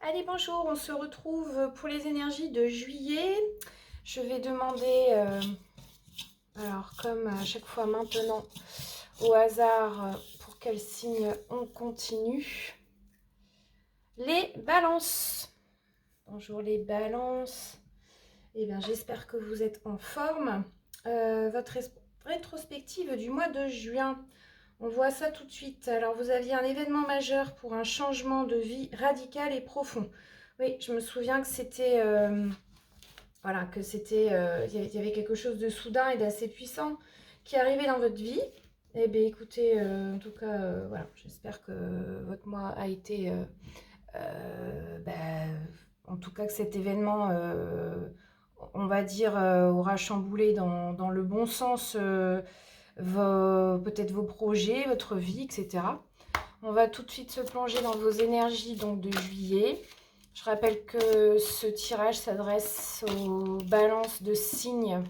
Allez, bonjour, on se retrouve pour les énergies de juillet. Je vais demander, alors comme à chaque fois maintenant, au hasard, pour quel signe on continue. Les balances. Bonjour les balances. Eh bien, j'espère que vous êtes en forme. Votre rétrospective du mois de juin. On voit ça tout de suite. Alors, vous aviez un événement majeur pour un changement de vie radical et profond. Oui, je me souviens que c'était voilà, que c'était y avait quelque chose de soudain et d'assez puissant qui arrivait dans votre vie. Eh bien, écoutez, en tout cas, voilà, j'espère que votre mois a été, en tout cas que cet événement, on va dire, aura chamboulé dans le bon sens peut-être vos projets, votre vie, etc. On va tout de suite se plonger dans vos énergies donc de juillet. Je rappelle que ce tirage s'adresse aux balances de signes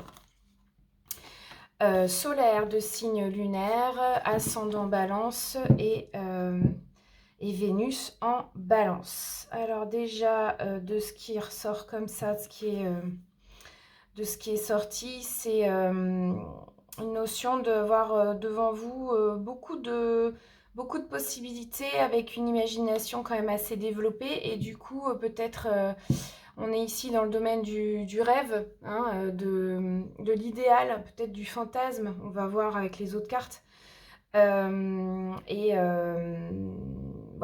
solaires, de signes lunaires, ascendant balance et Vénus en balance. Alors déjà, de ce qui ressort comme ça, de ce qui est sorti, c'est une notion de voir devant vous beaucoup de possibilités avec une imagination quand même assez développée et du coup peut-être on est ici dans le domaine du rêve, hein, de l'idéal, peut-être du fantasme, on va voir avec les autres cartes. Voilà,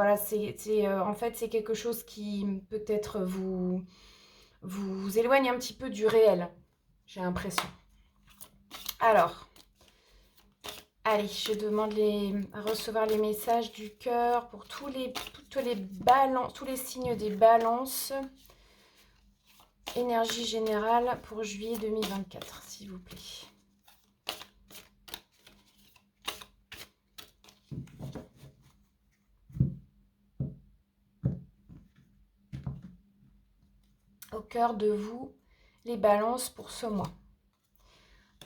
en fait c'est quelque chose qui peut-être vous éloigne un petit peu du réel, j'ai l'impression. Alors, allez, je demande à recevoir les messages du cœur pour toutes les balances, tous les signes des balances. Énergie générale pour juillet 2024, s'il vous plaît. Au cœur de vous, les balances pour ce mois.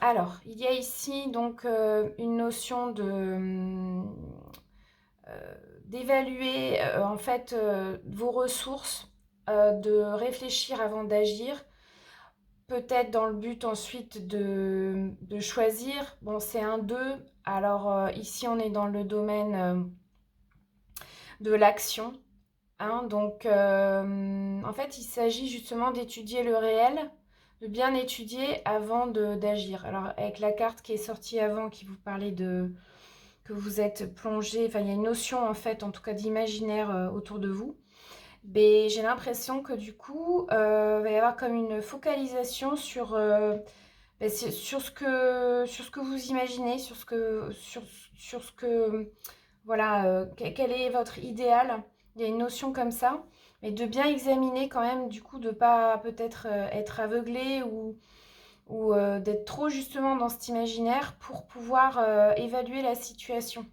Alors, il y a ici donc une notion d'évaluer en fait vos ressources, de réfléchir avant d'agir, peut-être dans le but ensuite de choisir. Bon, c'est un 2, alors ici on est dans le domaine de l'action. Hein, donc en fait il s'agit justement d'étudier le réel, de bien étudier avant d'agir. Alors avec la carte qui est sortie avant, qui vous parlait de que vous êtes plongé, enfin il y a une notion en fait, en tout cas d'imaginaire autour de vous. Mais j'ai l'impression que du coup, il va y avoir comme une focalisation sur ce que vous imaginez, sur ce que, voilà, quel est votre idéal. Il y a une notion comme ça, mais de bien examiner quand même, du coup, de pas peut-être être aveuglé ou d'être trop justement dans cet imaginaire pour pouvoir évaluer la situation.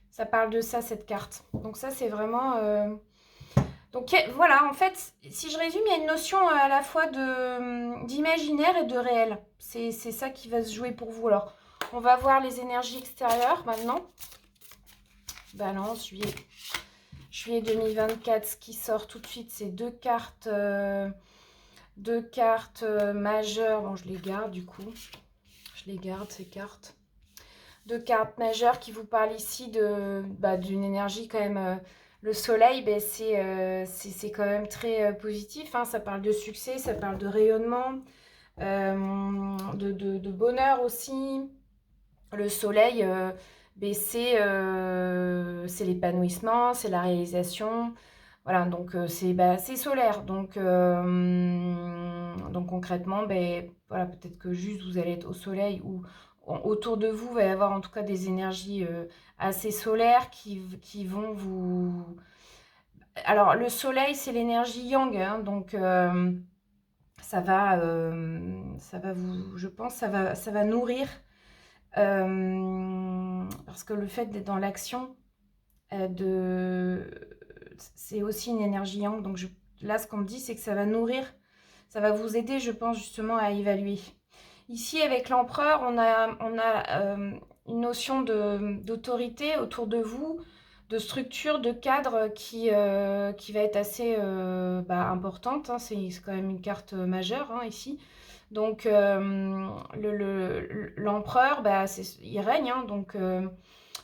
Ça parle de ça, cette carte. Donc ça, c'est vraiment... Donc voilà, en fait, si je résume, il y a une notion à la fois d'imaginaire et de réel. C'est ça qui va se jouer pour vous. Alors, on va voir les énergies extérieures maintenant. Balance, juillet 2024, ce qui sort tout de suite, c'est deux cartes majeures. Bon, je les garde du coup. Je les garde, ces cartes. Deux cartes majeures qui vous parlent ici d'une énergie quand même... le soleil, c'est quand même très positif. Hein. Ça parle de succès, ça parle de rayonnement, de bonheur aussi. Le soleil, c'est l'épanouissement, c'est la réalisation. Voilà, donc c'est solaire. Donc concrètement, voilà, peut-être que juste vous allez être au soleil ou autour de vous, il va y avoir en tout cas des énergies assez solaires qui vont vous... Alors, le soleil, c'est l'énergie yang, hein, donc ça va vous... Je pense ça va nourrir parce que le fait d'être dans l'action, c'est aussi une énergie yang. Donc là, ce qu'on me dit, c'est que ça va nourrir, ça va vous aider, je pense, justement à évaluer. Ici, avec l'empereur, on a une notion d'autorité autour de vous, de structure, de cadre qui va être assez importante, hein. C'est quand même une carte majeure, hein, ici. Donc l'empereur, il règne, hein. Donc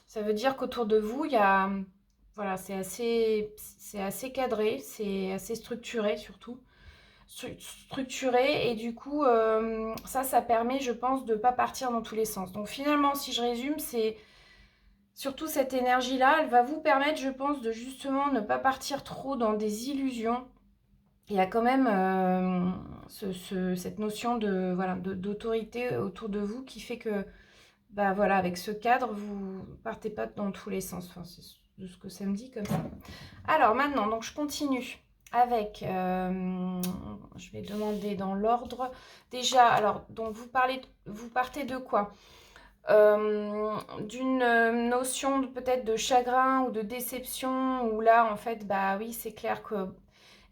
ça veut dire qu'autour de vous, il y a, voilà, c'est assez cadré, c'est assez structuré surtout. Structuré, et du coup, ça permet, je pense, de ne pas partir dans tous les sens. Donc finalement, si je résume, c'est surtout cette énergie-là, elle va vous permettre, je pense, de justement ne pas partir trop dans des illusions. Il y a quand même cette notion de, voilà, d'autorité autour de vous qui fait que, bah voilà, avec ce cadre, vous partez pas dans tous les sens. Enfin, c'est de ce que ça me dit comme ça. Alors maintenant, donc je continue avec, je vais demander dans l'ordre. Déjà, alors, donc vous partez de quoi? D'une notion peut-être de chagrin ou de déception, où là, en fait, bah oui, c'est clair que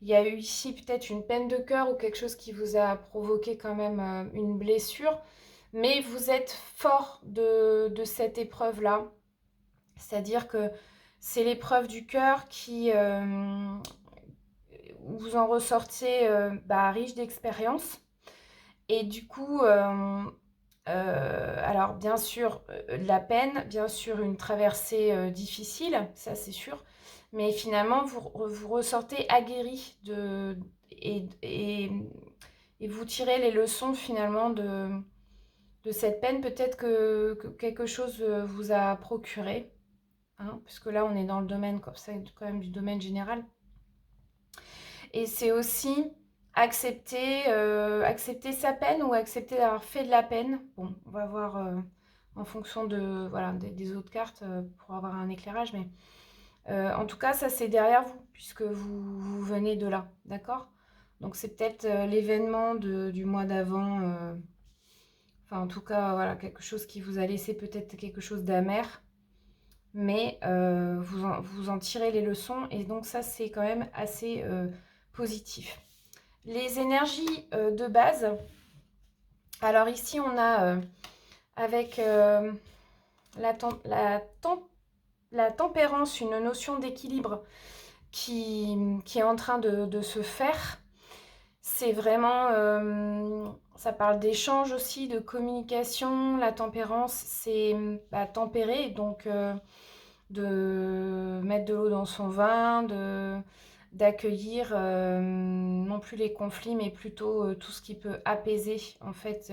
il y a eu ici peut-être une peine de cœur ou quelque chose qui vous a provoqué quand même une blessure, mais vous êtes fort de cette épreuve-là. C'est-à-dire que c'est l'épreuve du cœur qui, vous en ressortez riche d'expérience. Et du coup, alors bien sûr, de la peine, bien sûr une traversée difficile, ça c'est sûr, mais finalement vous ressortez aguerri et vous tirez les leçons finalement de cette peine. Peut-être que quelque chose vous a procuré, hein, puisque là on est dans le domaine comme ça, quand même du domaine général. Et c'est aussi accepter sa peine ou accepter d'avoir fait de la peine. Bon, on va voir en fonction de, voilà, des autres cartes pour avoir un éclairage, mais en tout cas, ça c'est derrière vous, puisque vous venez de là, d'accord? Donc c'est peut-être l'événement du mois d'avant, enfin en tout cas, voilà, quelque chose qui vous a laissé peut-être quelque chose d'amer, mais vous en tirez les leçons, et donc ça c'est quand même assez positif. Les énergies de base, alors ici on a avec la tempérance, une notion d'équilibre qui est en train de se faire. C'est vraiment, ça parle d'échange aussi, de communication. La tempérance, c'est tempérer, donc de mettre de l'eau dans son vin, d'accueillir non plus les conflits, mais plutôt tout ce qui peut apaiser en fait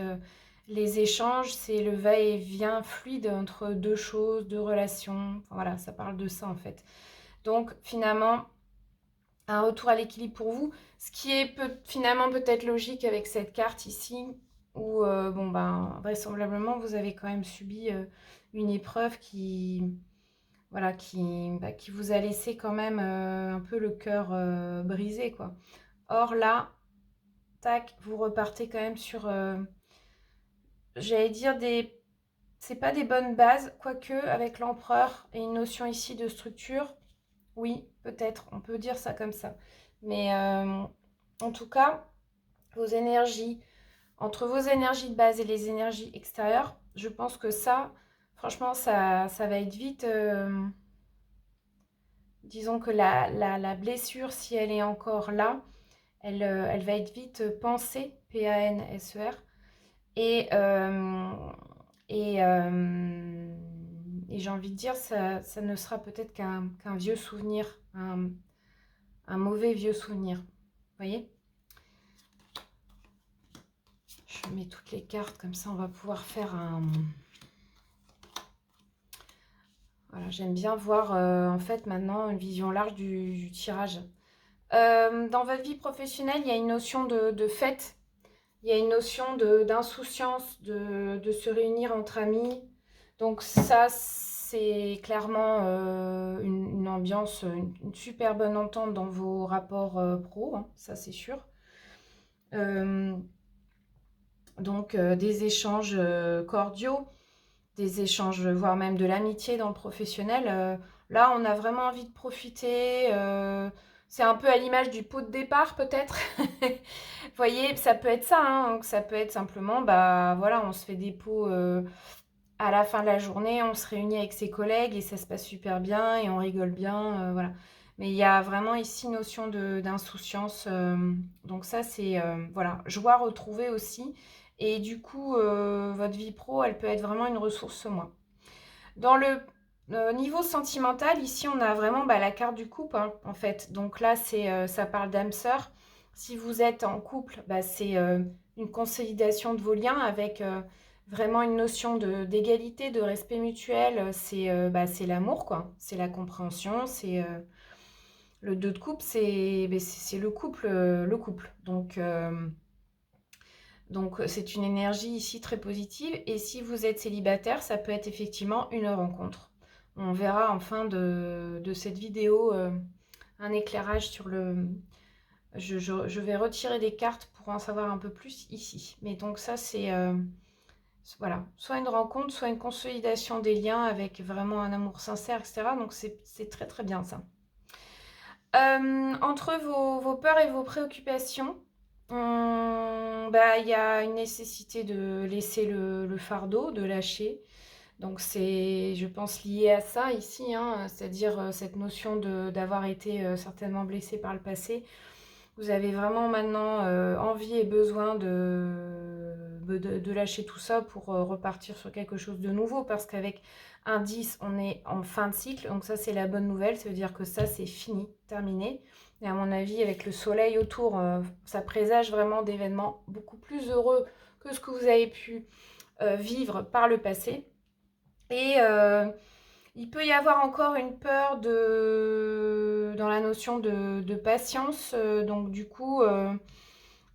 les échanges. C'est le va-et-vient fluide entre deux choses, deux relations. Enfin, voilà, ça parle de ça en fait. Donc finalement, un retour à l'équilibre pour vous, ce qui est finalement peut-être logique avec cette carte ici, où vraisemblablement vous avez quand même subi une épreuve voilà, qui vous a laissé quand même un peu le cœur brisé, quoi. Or là, tac, vous repartez quand même sur, j'allais dire, c'est pas des bonnes bases, quoique avec l'empereur et une notion ici de structure, oui, peut-être, on peut dire ça comme ça. Mais en tout cas, vos énergies, entre vos énergies de base et les énergies extérieures, je pense que ça, franchement, ça va être vite... disons que la blessure, si elle est encore là, elle va être vite pansée, P-A-N-S-E-R, et, euh, et j'ai envie de dire, ça ne sera peut-être qu'un vieux souvenir, un mauvais vieux souvenir. Vous voyez? Je mets toutes les cartes, comme ça on va pouvoir faire un... Voilà, j'aime bien voir en fait maintenant une vision large du tirage. Dans votre vie professionnelle, il y a une notion de fête, il y a une notion d'insouciance, de se réunir entre amis. Donc ça, c'est clairement une ambiance, une super bonne entente dans vos rapports pro, hein, ça c'est sûr. Donc des échanges cordiaux, des échanges, voire même de l'amitié dans le professionnel. Là, on a vraiment envie de profiter. C'est un peu à l'image du pot de départ, peut-être. Vous voyez, ça peut être ça, hein. Donc, ça peut être simplement, bah voilà, on se fait des pots à la fin de la journée, on se réunit avec ses collègues et ça se passe super bien et on rigole bien, voilà. Mais il y a vraiment ici notion d'insouciance. Donc ça, c'est, voilà, joie retrouvée aussi. Et du coup, votre vie pro, elle peut être vraiment une ressource moins. Dans le niveau sentimental, ici, on a vraiment la carte du couple, hein, en fait. Donc là, ça parle d'âme sœur. Si vous êtes en couple, c'est une consolidation de vos liens avec vraiment une notion d'égalité, de respect mutuel. C'est l'amour, quoi. C'est la compréhension. Le 2 de couple, c'est le couple, le couple. Donc, c'est une énergie ici très positive. Et si vous êtes célibataire, ça peut être effectivement une rencontre. On verra en fin de cette vidéo un éclairage sur le... Je vais retirer des cartes pour en savoir un peu plus ici. Mais donc ça, c'est voilà, soit une rencontre, soit une consolidation des liens avec vraiment un amour sincère, etc. Donc c'est très très bien ça. Entre vos peurs et vos préoccupations, il y a une nécessité de laisser le fardeau, de lâcher. Donc c'est, je pense, lié à ça ici, hein, c'est-à-dire cette notion d'avoir été certainement blessé par le passé. Vous avez vraiment maintenant envie et besoin de lâcher tout ça pour repartir sur quelque chose de nouveau, parce qu'avec un 10, on est en fin de cycle, donc ça c'est la bonne nouvelle, ça veut dire que ça c'est fini, terminé. Et à mon avis, avec le soleil autour, ça présage vraiment d'événements beaucoup plus heureux que ce que vous avez pu vivre par le passé. Et il peut y avoir encore une peur dans la notion de patience. Donc du coup,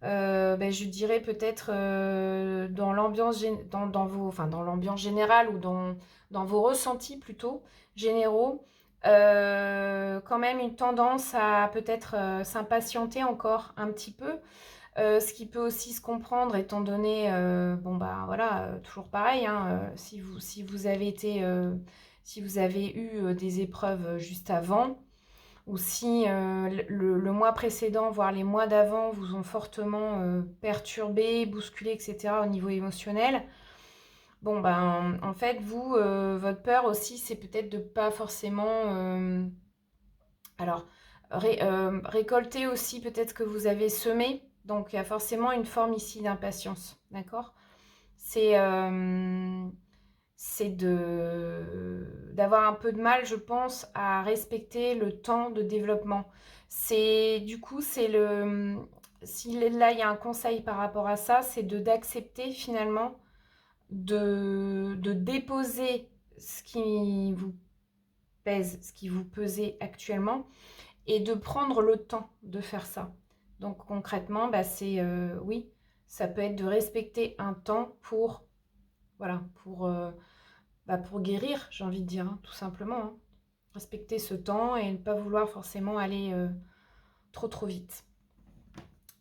je dirais peut-être dans l'ambiance dans l'ambiance générale ou dans vos ressentis plutôt généraux, quand même une tendance à peut-être s'impatienter encore un petit peu. Ce qui peut aussi se comprendre étant donné, voilà, toujours pareil, hein, si vous avez été, si vous avez eu des épreuves juste avant, ou si le mois précédent, voire les mois d'avant, vous ont fortement perturbé, bousculé, etc. au niveau émotionnel. En fait, vous, votre peur aussi, c'est peut-être de pas forcément... récolter aussi peut-être ce que vous avez semé. Donc, il y a forcément une forme ici d'impatience, d'accord? C'est d'avoir un peu de mal, je pense, à respecter le temps de développement. Du coup, si là, il y a un conseil par rapport à ça, c'est d'accepter finalement de déposer ce qui vous pèse, ce qui vous pesait actuellement, et de prendre le temps de faire ça. Donc concrètement, oui, ça peut être de respecter un temps pour, voilà, pour guérir, j'ai envie de dire, hein, tout simplement, hein. Respecter ce temps et ne pas vouloir forcément aller trop vite.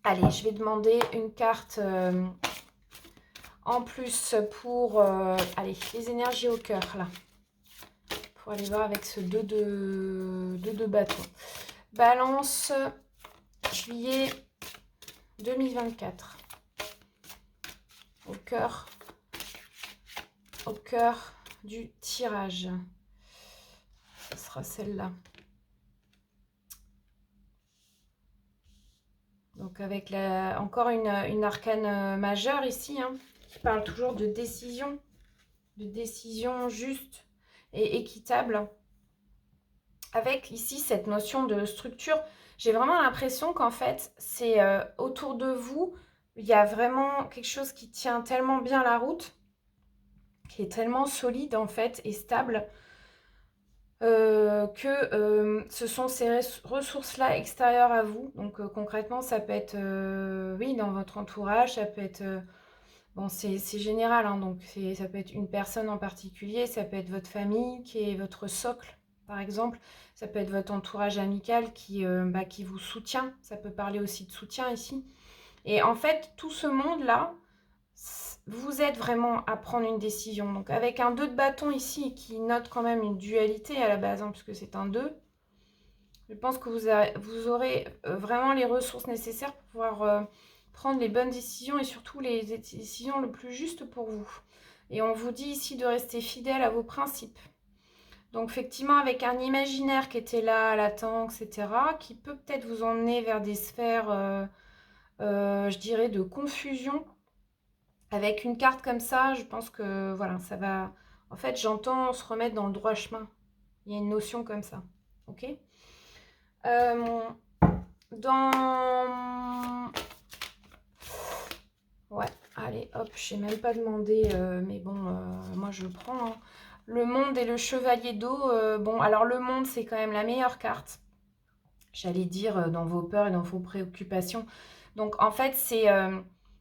Allez, je vais demander une carte en plus pour allez, les énergies au cœur, là. Pour aller voir avec ce 2 de bâton. Balance, juillet 2024. Au cœur du tirage. Ce sera celle-là. Donc avec encore une arcane majeure ici, hein, qui parle toujours de décision juste et équitable. Avec ici cette notion de structure, j'ai vraiment l'impression qu'en fait, c'est autour de vous, il y a vraiment quelque chose qui tient tellement bien la route, qui est tellement solide en fait et stable, que ce sont ces ressources-là extérieures à vous. Donc concrètement, ça peut être, oui, dans votre entourage, ça peut être, bon, c'est général, hein, donc ça peut être une personne en particulier, ça peut être votre famille qui est votre socle, par exemple. Ça peut être votre entourage amical qui vous soutient. Ça peut parler aussi de soutien ici. Et en fait, tout ce monde-là, vous êtes vraiment à prendre une décision. Donc avec un 2 de bâton ici, qui note quand même une dualité à la base, hein, puisque c'est un 2, je pense que vous aurez vraiment les ressources nécessaires pour pouvoir prendre les bonnes décisions et surtout les décisions le plus justes pour vous. Et on vous dit ici de rester fidèle à vos principes. Donc effectivement, avec un imaginaire qui était là, latent, etc., qui peut peut-être vous emmener vers des sphères, je dirais, de confusion. Avec une carte comme ça, je pense que voilà, ça va... En fait, j'entends se remettre dans le droit chemin. Il y a une notion comme ça. Ok. euh, Dans... Ouais, allez, hop, je n'ai même pas demandé, mais bon, moi je prends. Hein. Le monde et le chevalier d'eau. Bon, alors le monde, c'est quand même la meilleure carte. J'allais dire dans vos peurs et dans vos préoccupations. Donc en fait, c'est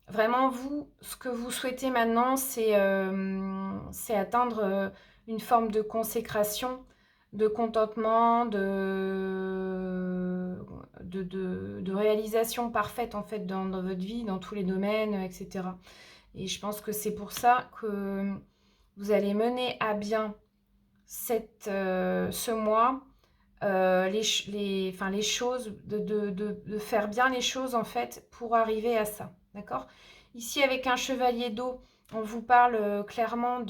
vraiment vous, ce que vous souhaitez maintenant, c'est atteindre une forme de consécration, de contentement, de réalisation parfaite en fait dans votre vie, dans tous les domaines, etc. Et je pense que c'est pour ça que vous allez mener à bien ce mois les choses, de faire bien les choses en fait pour arriver à ça. D'accord. Ici avec un chevalier d'eau, on vous parle clairement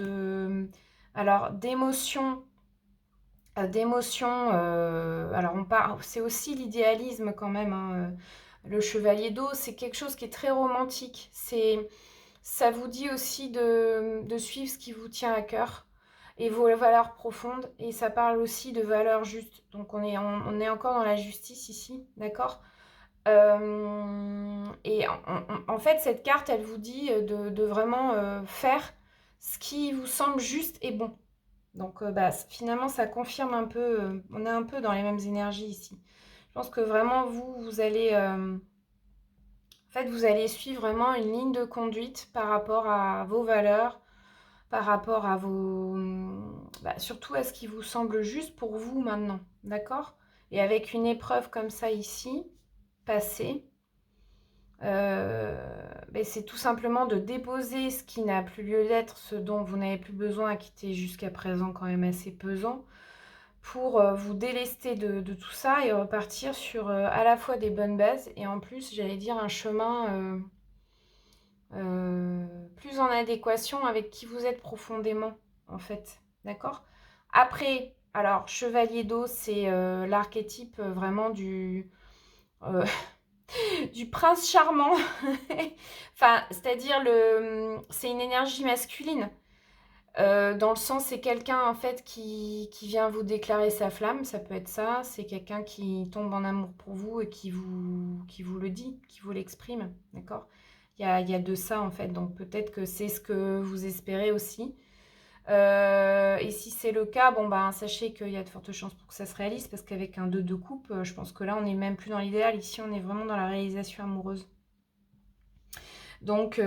alors d'émotions. Alors on parle, c'est aussi l'idéalisme quand même. Hein, le chevalier d'eau, c'est quelque chose qui est très romantique. Ça vous dit aussi de suivre ce qui vous tient à cœur et vos valeurs profondes. Et ça parle aussi de valeurs justes. Donc on est encore dans la justice ici, d'accord. Et en fait, cette carte, elle vous dit de vraiment faire ce qui vous semble juste et bon. Donc finalement, ça confirme un peu, on est un peu dans les mêmes énergies ici. Je pense que vraiment, vous allez... en fait, vous allez suivre vraiment une ligne de conduite par rapport à vos valeurs, par rapport à surtout à ce qui vous semble juste pour vous maintenant, d'accord. Et avec une épreuve comme ça ici, passée, c'est tout simplement de déposer ce qui n'a plus lieu d'être, ce dont vous n'avez plus besoin, qui était jusqu'à présent quand même assez pesant, pour vous délester de tout ça et repartir sur à la fois des bonnes bases et en plus, j'allais dire, un chemin plus en adéquation avec qui vous êtes profondément, en fait. D'accord. Après, alors, chevalier d'eau, c'est l'archétype vraiment euh, du prince charmant. Enfin, c'est-à-dire, c'est une énergie masculine. Dans le sens, c'est quelqu'un en fait qui vient vous déclarer sa flamme, ça peut être ça. C'est quelqu'un qui tombe en amour pour vous et qui vous le dit, qui vous l'exprime, d'accord. Il y a de ça en fait, donc peut-être que c'est ce que vous espérez aussi. Et si c'est le cas, bon ben sachez qu'il y a de fortes chances pour que ça se réalise, parce qu'avec un 2 de coupe, je pense que là on n'est même plus dans l'idéal, ici on est vraiment dans la réalisation amoureuse. Donc,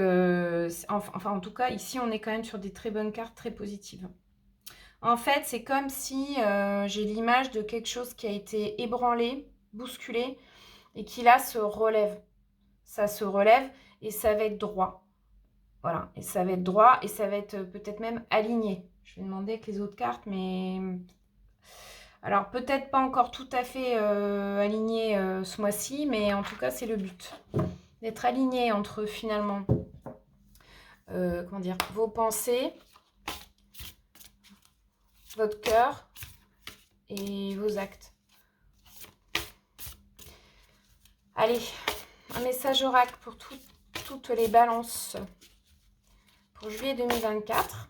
enfin en tout cas, ici on est quand même sur des très bonnes cartes, très positives. En fait, c'est comme si j'ai l'image de quelque chose qui a été ébranlé, bousculé, et qui là se relève. Ça se relève et ça va être droit. Voilà, et ça va être droit et ça va être peut-être même aligné. Je vais demander avec les autres cartes, mais... Alors, peut-être pas encore tout à fait aligné ce mois-ci, mais en tout cas, c'est le but. D'être aligné entre, finalement, comment dire, vos pensées, votre cœur et vos actes. Allez, un message oracle pour toutes les balances pour juillet 2024.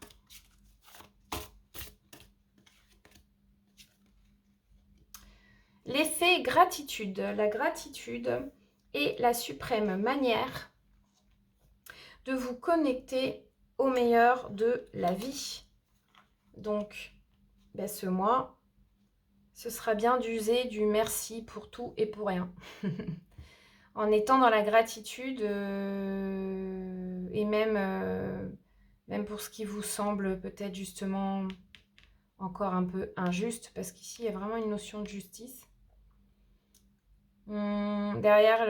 L'effet gratitude. La gratitude est la suprême manière de vous connecter au meilleur de la vie. Donc, ce mois, ce sera bien d'user du merci pour tout et pour rien. En étant dans la gratitude et même pour ce qui vous semble peut-être justement encore un peu injuste, parce qu'ici il y a vraiment une notion de justice. Derrière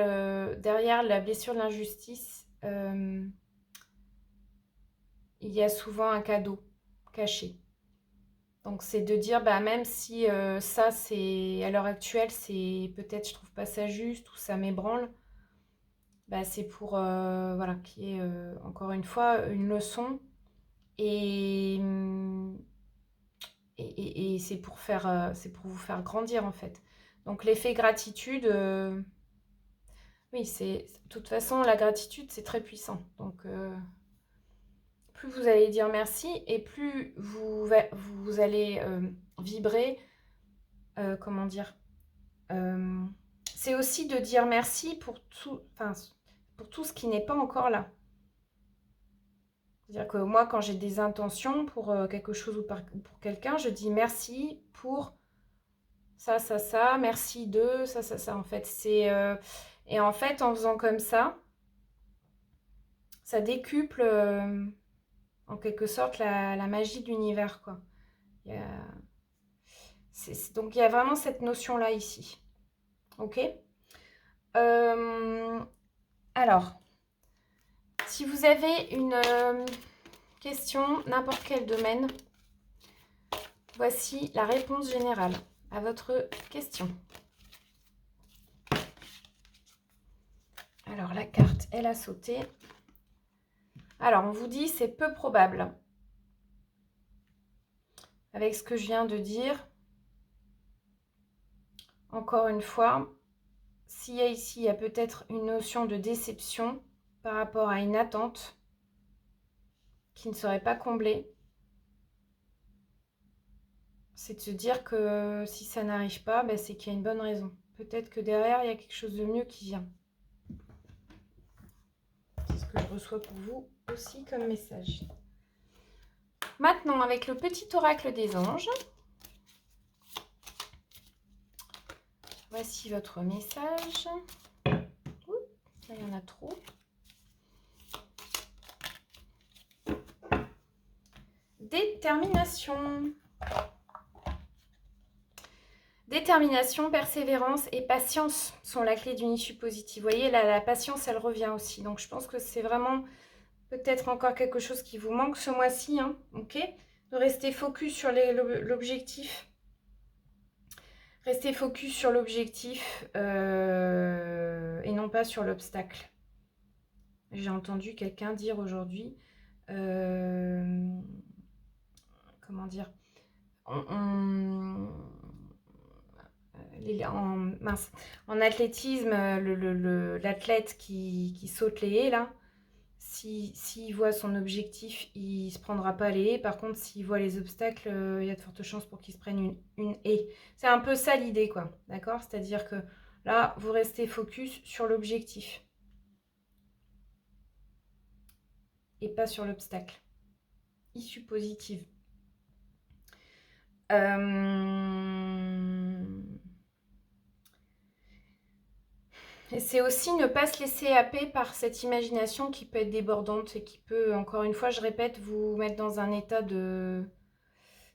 la blessure de l'injustice, il y a souvent un cadeau caché. Donc c'est de dire, même si ça, c'est à l'heure actuelle, c'est peut-être, je trouve pas ça juste ou ça m'ébranle, c'est pour voilà, qu'il y ait encore une fois une leçon Et, et c'est pour vous faire grandir en fait. Donc l'effet gratitude, oui, de toute façon la gratitude c'est très puissant. Donc plus vous allez dire merci et plus vous allez vibrer, comment dire, c'est aussi de dire merci pour tout ce qui n'est pas encore là. C'est-à-dire que moi, quand j'ai des intentions pour quelque chose ou pour quelqu'un, je dis merci pour ça, ça, ça, merci de ça, ça, ça. En fait, et en fait, en faisant comme ça décuple en quelque sorte la magie de l'univers, quoi. Il y a- donc, il y a vraiment cette notion-là ici. Ok. Euh, alors, si vous avez une question, n'importe quel domaine, voici la réponse générale à votre question. Alors, la carte, elle a sauté. Alors, on vous dit, c'est peu probable. Avec ce que je viens de dire, encore une fois, s'il y a ici, il y a peut-être une notion de déception par rapport à une attente qui ne serait pas comblée. C'est de se dire que si ça n'arrive pas, ben, c'est qu'il y a une bonne raison. Peut-être que derrière, il y a quelque chose de mieux qui vient. C'est ce que je reçois pour vous aussi comme message. Maintenant, avec le petit oracle des anges, voici votre message. Ouh, là, il y en a trop. Détermination. Détermination, persévérance et patience sont la clé d'une issue positive. Vous voyez, là, la patience, elle revient aussi. Donc, je pense que c'est vraiment peut-être encore quelque chose qui vous manque ce mois-ci. Hein, ok, de rester focus sur l'objectif. Restez focus sur l'objectif et non pas sur l'obstacle. J'ai entendu quelqu'un dire aujourd'hui, comment dire, en athlétisme, l'athlète qui saute les haies, là, s'il voit son objectif, il ne se prendra pas les haies. Par contre, s'il voit les obstacles, il y a de fortes chances pour qu'il se prenne une haie. C'est un peu ça l'idée, quoi. D'accord? C'est-à-dire que là, vous restez focus sur l'objectif et pas sur l'obstacle. Issue positive. Et c'est aussi ne pas se laisser happer par cette imagination qui peut être débordante et qui peut, encore une fois, je répète, vous mettre dans un état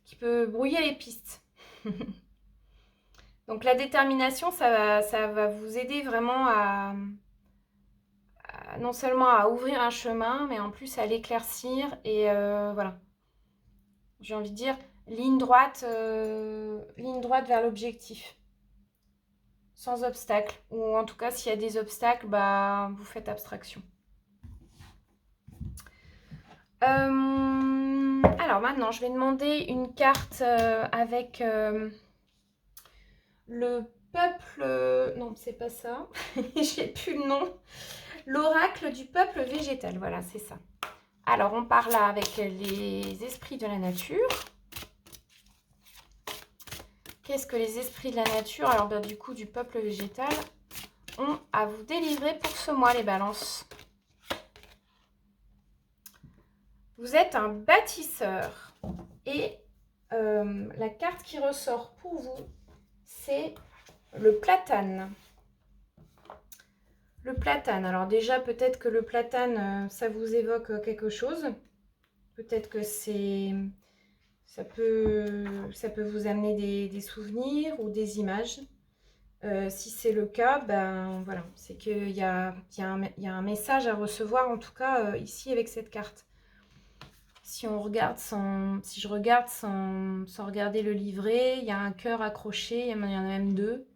qui peut brouiller les pistes. Donc la détermination, ça va vous aider vraiment non seulement à ouvrir un chemin, mais en plus à l'éclaircir. Et voilà, j'ai envie de dire ligne droite vers l'objectif. Sans obstacle. Ou en tout cas, s'il y a des obstacles, bah, vous faites abstraction. Alors maintenant, je vais demander une carte avec le peuple... Non, c'est pas ça. J'ai plus le nom. L'oracle du peuple végétal. Voilà, c'est ça. Alors, on part là avec les esprits de la nature. Qu'est-ce que les esprits de la nature, alors ben, du coup du peuple végétal, ont à vous délivrer pour ce mois, les balances? Vous êtes un bâtisseur. Et la carte qui ressort pour vous, c'est le platane. Le platane. Alors déjà, peut-être que le platane, ça vous évoque quelque chose. Peut-être que ça peut vous amener des souvenirs ou des images. Si c'est le cas, ben voilà, c'est qu'il y a un message à recevoir, en tout cas ici avec cette carte. Si je regarde sans regarder le livret, il y a un cœur accroché, il y en a même deux.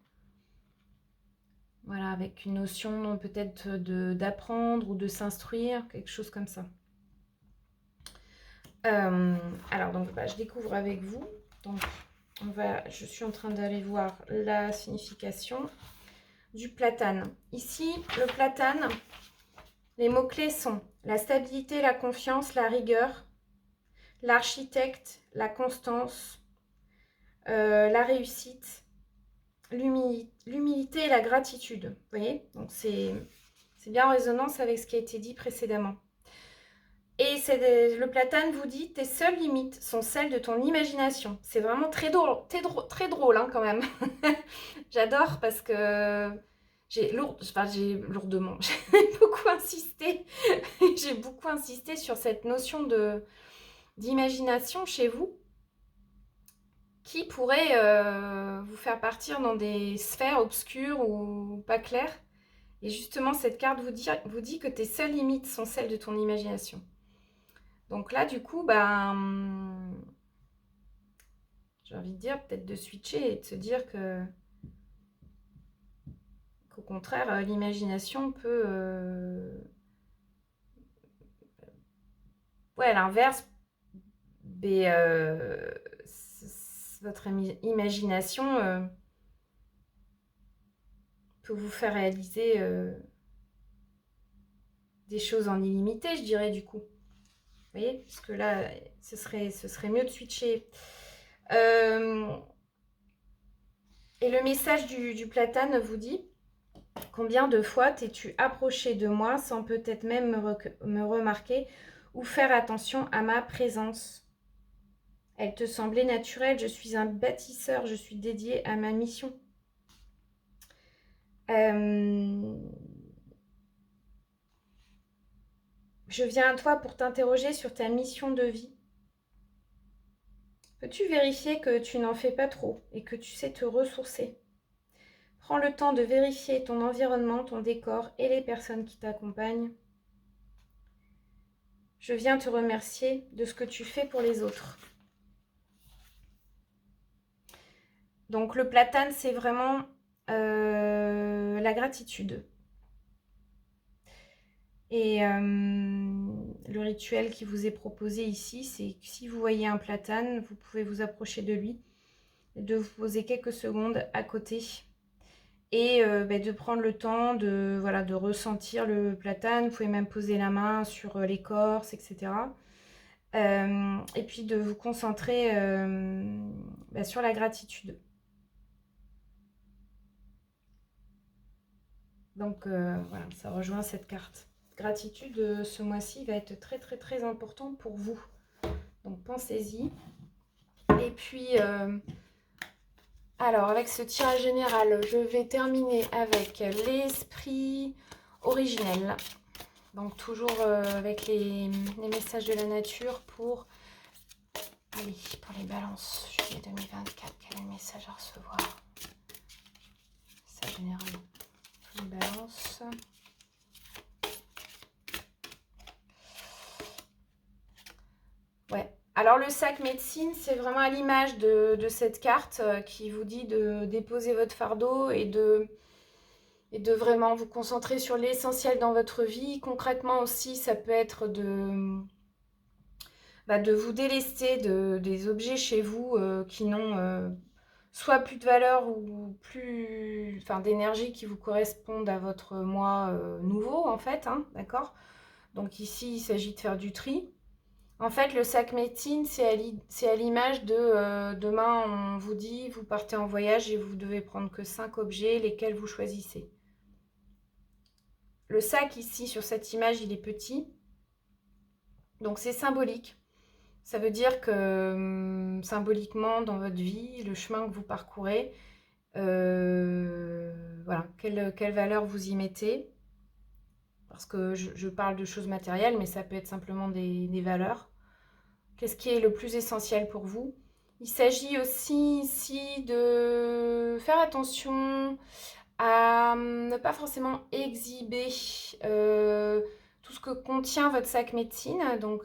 Voilà, avec une notion peut-être d'apprendre ou de s'instruire, quelque chose comme ça. Alors, donc, je découvre avec vous. Donc, je suis en train d'aller voir la signification du platane. Ici, le platane, les mots-clés sont la stabilité, la confiance, la rigueur, l'architecte, la constance, la réussite, l'humilité et la gratitude. Vous voyez? Donc, c'est bien en résonance avec ce qui a été dit précédemment. Et le platane vous dit, tes seules limites sont celles de ton imagination. C'est vraiment très drôle, très drôle hein, quand même. J'adore parce que j'ai lourdement, j'ai beaucoup insisté. J'ai beaucoup insisté sur cette notion d'imagination chez vous qui pourrait vous faire partir dans des sphères obscures ou pas claires. Et justement, cette carte vous dit que tes seules limites sont celles de ton imagination. Donc là, du coup, j'ai envie de dire peut-être de switcher et de se dire qu'au contraire, l'imagination peut... ouais, à l'inverse, votre imagination peut vous faire réaliser des choses en illimité, je dirais, du coup. Vous voyez? Parce que là, ce serait mieux de switcher. Et le message du platane vous dit: combien de fois t'es-tu approché de moi sans peut-être même me remarquer ou faire attention à ma présence? Elle te semblait naturelle, je suis un bâtisseur, je suis dédié à ma mission. Je viens à toi pour t'interroger sur ta mission de vie. Peux-tu vérifier que tu n'en fais pas trop et que tu sais te ressourcer? Prends le temps de vérifier ton environnement, ton décor et les personnes qui t'accompagnent. Je viens te remercier de ce que tu fais pour les autres. Donc le platane, c'est vraiment la gratitude. Et le rituel qui vous est proposé ici, c'est que si vous voyez un platane, vous pouvez vous approcher de lui, de vous poser quelques secondes à côté et de prendre le temps de ressentir le platane. Vous pouvez même poser la main sur l'écorce, etc. Et puis de vous concentrer sur la gratitude. Donc voilà, ça rejoint cette carte. Gratitude, ce mois-ci va être très très très important pour vous. Donc pensez-y. Et puis, alors avec ce tirage général, je vais terminer avec l'esprit originel. Donc toujours avec les messages de la nature pour... Allez, pour les balances, juillet 2024, quel est le message à recevoir? Message général pour les balances. Ouais. Alors le sac médecine, c'est vraiment à l'image de cette carte qui vous dit de déposer votre fardeau et de vraiment vous concentrer sur l'essentiel dans votre vie. Concrètement aussi, ça peut être de vous délester des objets chez vous qui n'ont soit plus de valeur ou plus, enfin, d'énergie qui vous correspondent à votre moi nouveau en fait, hein, d'accord? Donc ici, il s'agit de faire du tri. En fait, le sac médecine, c'est à l'image de demain, on vous dit, vous partez en voyage et vous devez prendre que 5 objets, lesquels vous choisissez. Le sac ici, sur cette image, il est petit. Donc c'est symbolique. Ça veut dire que symboliquement, dans votre vie, le chemin que vous parcourez, voilà, quelle valeur vous y mettez. Parce que je parle de choses matérielles, mais ça peut être simplement des valeurs. Qu'est-ce qui est le plus essentiel pour vous? Il s'agit aussi ici de faire attention à ne pas forcément exhiber tout ce que contient votre sac médecine. Donc,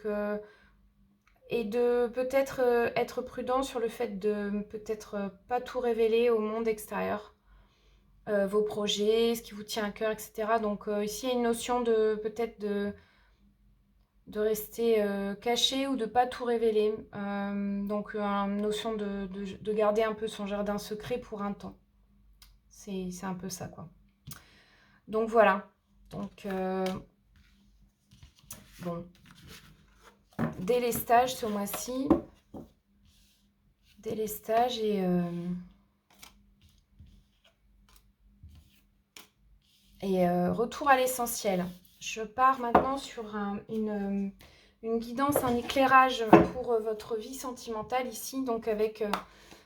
et de peut-être être prudent sur le fait de peut-être pas tout révéler au monde extérieur. Vos projets, ce qui vous tient à cœur, etc. Donc ici, il y a une notion de peut-être de rester caché ou de pas tout révéler. Donc, une notion de garder un peu son jardin secret pour un temps. C'est un peu ça, quoi. Donc, voilà. Donc, bon. Délestage ce mois-ci. Délestage et retour à l'essentiel. Je pars maintenant sur une guidance, un éclairage pour votre vie sentimentale ici, donc avec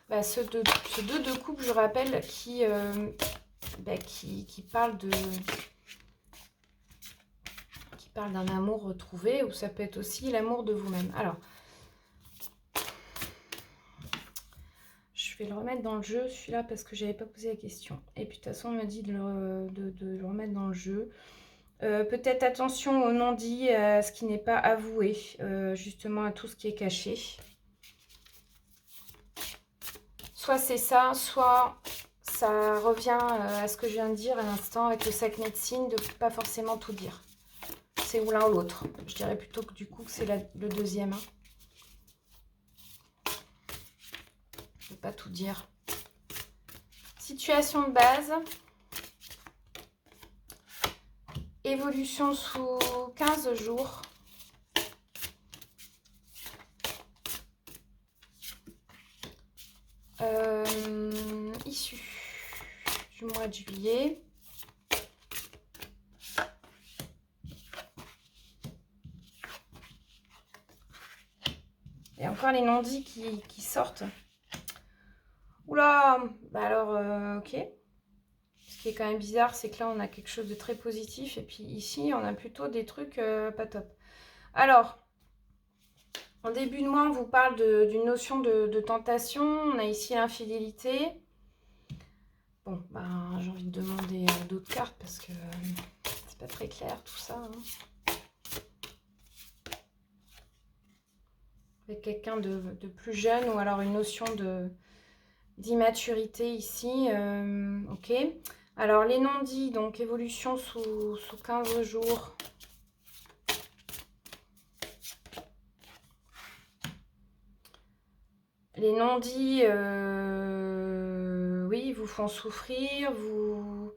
ce 2 de coupe, je rappelle, qui parle d'un amour retrouvé, ou ça peut être aussi l'amour de vous-même. Alors, je vais le remettre dans le jeu, celui-là, parce que je n'avais pas posé la question. Et puis, de toute façon, on m'a dit de le remettre dans le jeu. Peut-être attention au non-dit, à ce qui n'est pas avoué, justement à tout ce qui est caché. Soit c'est ça, soit ça revient à ce que je viens de dire à l'instant avec le sac médecine, de ne pas forcément tout dire. C'est ou l'un ou l'autre. Je dirais plutôt que du coup que c'est le deuxième. Hein. Je ne peux pas tout dire. Situation de base. Évolution sous 15 jours. Issue du mois de juillet. Et encore les non-dits qui sortent. Oula, bah alors, ok. Ce qui est quand même bizarre, c'est que là, on a quelque chose de très positif. Et puis ici, on a plutôt des trucs pas top. Alors, en début de mois, on vous parle d'une notion de tentation. On a ici l'infidélité. Bon, ben, j'ai envie de demander d'autres cartes parce que c'est pas très clair tout ça. Hein. Avec quelqu'un de plus jeune ou alors une notion d'immaturité ici. Ok. Alors, les non-dits, donc évolution sous 15 jours. Les non-dits, oui, vous font souffrir, vous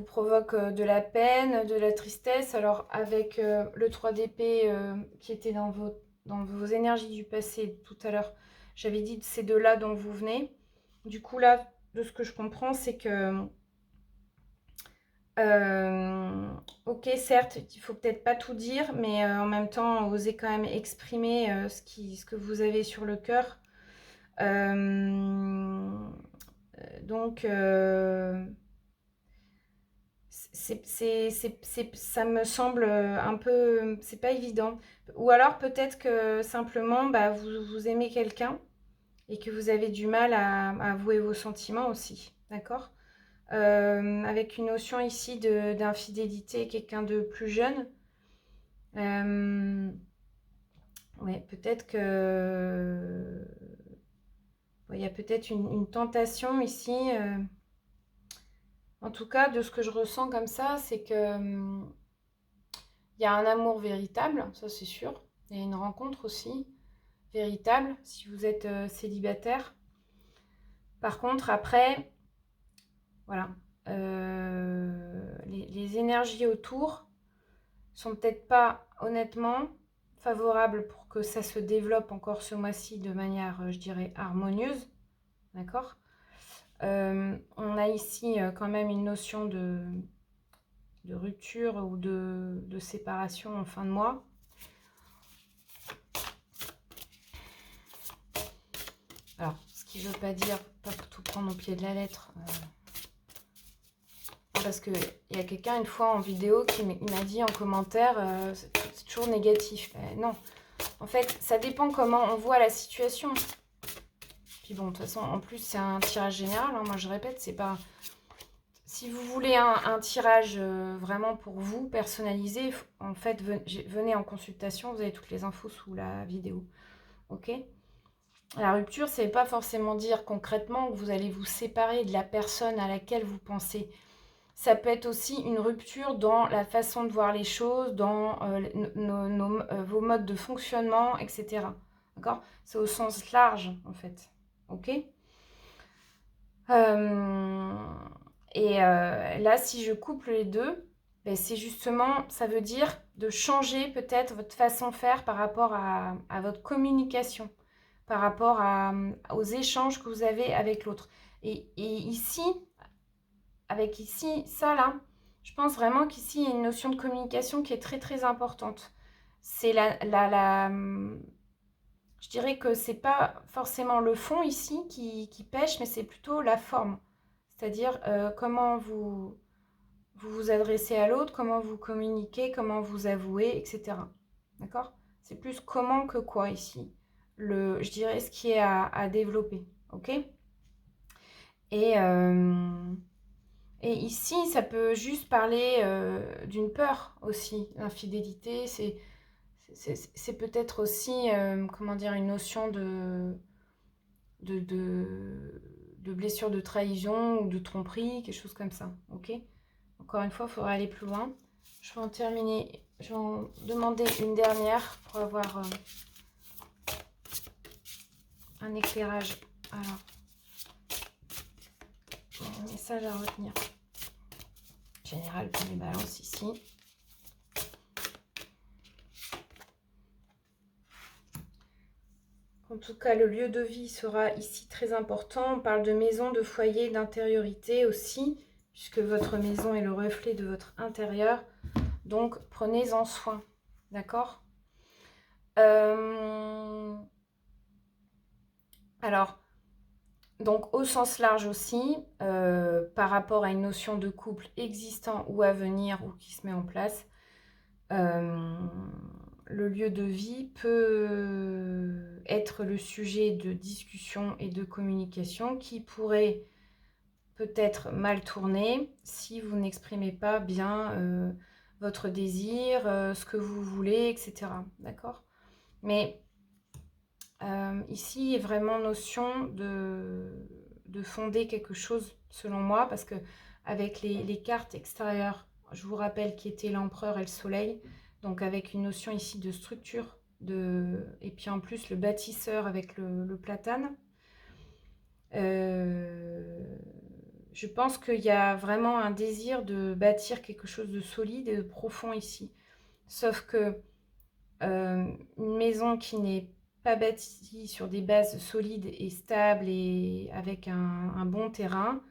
provoquent de la peine, de la tristesse. Alors, avec le 3 d'épée qui était dans vos énergies du passé tout à l'heure, j'avais dit que c'est de là dont vous venez. Du coup, là, de ce que je comprends, c'est que ok, certes, il faut peut-être pas tout dire, mais en même temps, osez quand même exprimer ce que vous avez sur le cœur. Donc, ça me semble un peu... C'est pas évident. Ou alors, peut-être que simplement, bah, vous aimez quelqu'un et que vous avez du mal à avouer vos sentiments aussi. D'accord ? Avec une notion ici d'infidélité, quelqu'un de plus jeune. Ouais, peut-être que... Il y a peut-être une tentation ici. En tout cas, de ce que je ressens comme ça, c'est que il y a un amour véritable, ça c'est sûr. Il y a une rencontre aussi véritable si vous êtes célibataire. Par contre, après, voilà, les énergies autour sont peut-être pas honnêtement favorables pour que ça se développe encore ce mois-ci de manière, je dirais, harmonieuse. D'accord ? On a ici quand même une notion de rupture ou de séparation en fin de mois. Alors, ce qui ne veut pas dire pas tout prendre au pied de la lettre. Parce qu'il y a quelqu'un une fois en vidéo qui m'a dit en commentaire c'est toujours négatif. Non, en fait, ça dépend comment on voit la situation. Puis bon, de toute façon, en plus, c'est un tirage général. Hein. Moi, je répète, c'est pas... Si vous voulez un tirage vraiment pour vous, personnalisé, en fait, venez en consultation. Vous avez toutes les infos sous la vidéo. Ok ? La rupture, ça ne veut pas forcément dire concrètement que vous allez vous séparer de la personne à laquelle vous pensez. Ça peut être aussi une rupture dans la façon de voir les choses, dans vos modes de fonctionnement, etc. D'accord? C'est au sens large, en fait. Ok? Euh, Là, si je couple les deux, ben, c'est justement, ça veut dire de changer peut-être votre façon de faire par rapport à votre communication, par rapport aux échanges que vous avez avec l'autre. Et ici, avec ici, ça là, je pense vraiment qu'ici, il y a une notion de communication qui est très très importante. C'est je dirais que c'est pas forcément le fond ici qui pêche, mais c'est plutôt la forme. C'est-à-dire comment vous adressez à l'autre, comment vous communiquez, comment vous avouez, etc. D'accord? C'est plus comment que quoi ici. Je dirais ce qui est à développer. Ok? Et, euh, et ici, ça peut juste parler d'une peur aussi. L'infidélité, c'est peut-être aussi, comment dire, une notion de, de, de blessure de trahison ou de tromperie, quelque chose comme ça. Ok? Encore une fois, il faudra aller plus loin. Je vais en terminer, je vais en demander une dernière pour avoir un éclairage. Alors, un message à retenir. Général pour les balances ici. En tout cas, le lieu de vie sera ici très important. On parle de maison, de foyer, d'intériorité aussi, puisque votre maison est le reflet de votre intérieur. Donc, prenez-en soin. D'accord? Alors, donc au sens large aussi, par rapport à une notion de couple existant ou à venir ou qui se met en place, le lieu de vie peut être le sujet de discussion et de communication qui pourrait peut-être mal tourner si vous n'exprimez pas bien votre désir, ce que vous voulez, etc. D'accord? Mais ici, il y a vraiment notion de fonder quelque chose, selon moi, parce que avec les cartes extérieures, je vous rappelle qui était l'empereur et le soleil, donc avec une notion ici de structure, et puis en plus le bâtisseur avec le platane. Je pense qu'il y a vraiment un désir de bâtir quelque chose de solide et de profond ici. Sauf que une maison qui n'est pas bâtie sur des bases solides et stables et avec un bon terrain,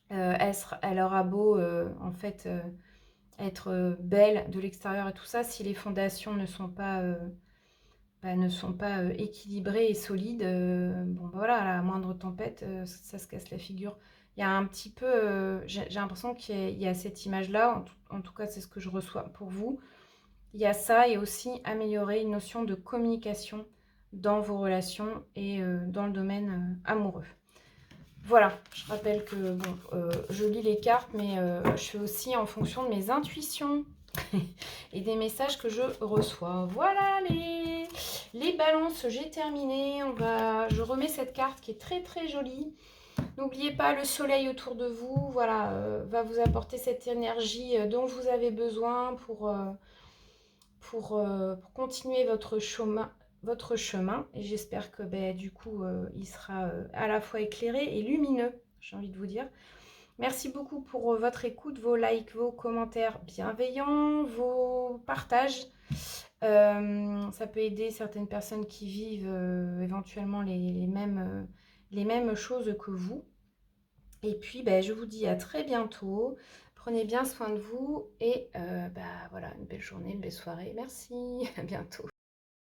elle aura beau en fait être belle de l'extérieur et tout ça, si les fondations ne sont pas équilibrées et solides, bon bah voilà, à la moindre tempête, ça se casse la figure. Il y a un petit peu, j'ai l'impression qu'il y a cette image-là, en tout cas c'est ce que je reçois pour vous. Il y a ça et aussi améliorer une notion de communication dans vos relations et dans le domaine amoureux. Voilà, je rappelle que bon, je lis les cartes, mais je fais aussi en fonction de mes intuitions et des messages que je reçois. Voilà les balances, j'ai terminé. Je remets cette carte qui est très très jolie. N'oubliez pas le soleil autour de vous, voilà, va vous apporter cette énergie dont vous avez besoin pour continuer votre chemin. Et j'espère que du coup, il sera à la fois éclairé et lumineux, j'ai envie de vous dire. Merci beaucoup pour votre écoute, vos likes, vos commentaires bienveillants, vos partages. Ça peut aider certaines personnes qui vivent éventuellement les mêmes choses que vous. Et puis, je vous dis à très bientôt. Prenez bien soin de vous et voilà, une belle journée, une belle soirée. Merci, à bientôt.